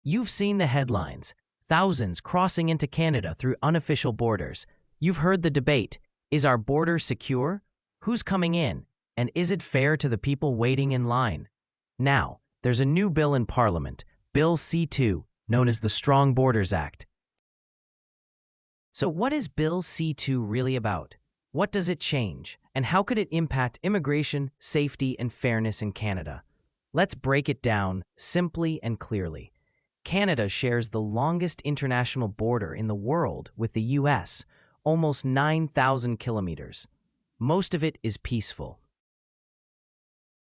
You've seen the headlines, thousands crossing into Canada through unofficial borders. You've heard the debate, is our border secure? Who's coming in? And is it fair to the people waiting in line? Now, there's a new bill in Parliament, Bill C-2, known as the Strong Borders Act. So what is Bill C-2 really about? What does it change? And how could it impact immigration, safety, and fairness in Canada? Let's break it down simply and clearly. Canada shares the longest international border in the world with the US, almost 9,000 kilometers. Most of it is peaceful.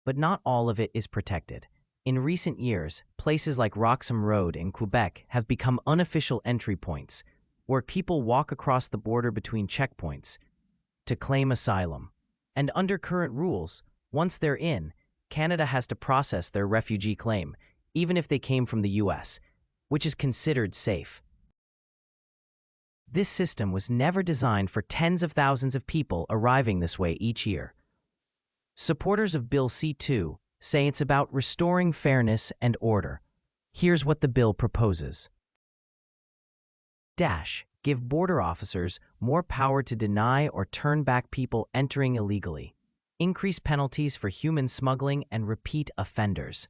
But not all of it is protected. In recent years, places like Roxham Road in Quebec have become unofficial entry points, where people walk across the border between checkpoints to claim asylum. And under current rules, once they're in, Canada has to process their refugee claim, even if they came from the US, which is considered safe. This system was never designed for tens of thousands of people arriving this way each year. Supporters of Bill C-2 say it's about restoring fairness and order. Here's what the bill proposes. Give border officers more power to deny or turn back people entering illegally. Increase penalties for human smuggling and repeat offenders.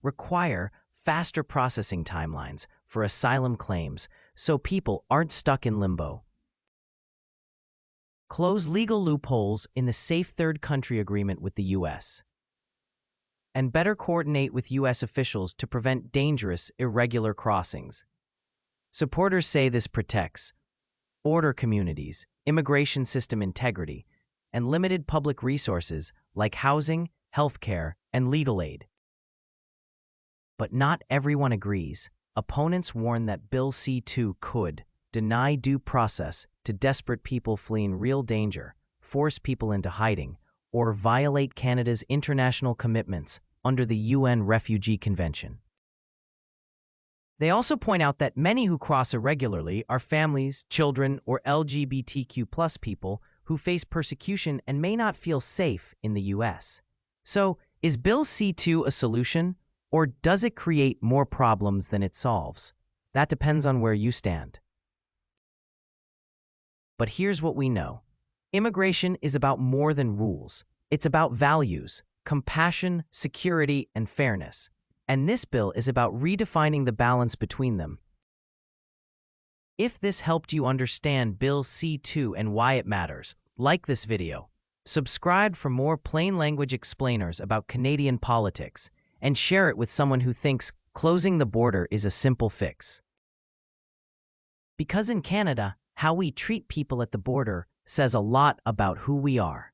Require faster processing timelines for asylum claims so people aren't stuck in limbo. Close legal loopholes in the Safe Third Country Agreement with the US. And better coordinate with US officials to prevent dangerous, irregular crossings. Supporters say this protects border communities, immigration system integrity, and limited public resources like housing, healthcare, and legal aid. But not everyone agrees. Opponents warn that Bill C-2 could deny due process to desperate people fleeing real danger, force people into hiding, or violate Canada's international commitments under the UN Refugee Convention. They also point out that many who cross irregularly are families, children, or LGBTQ+ people who face persecution and may not feel safe in the US. So, is Bill C-2 a solution, or does it create more problems than it solves? That depends on where you stand. But here's what we know. Immigration is about more than rules. It's about values, compassion, security, and fairness. And this bill is about redefining the balance between them. If this helped you understand Bill C-2 and why it matters, like this video, subscribe for more plain language explainers about Canadian politics, and share it with someone who thinks closing the border is a simple fix. Because in Canada, how we treat people at the border says a lot about who we are.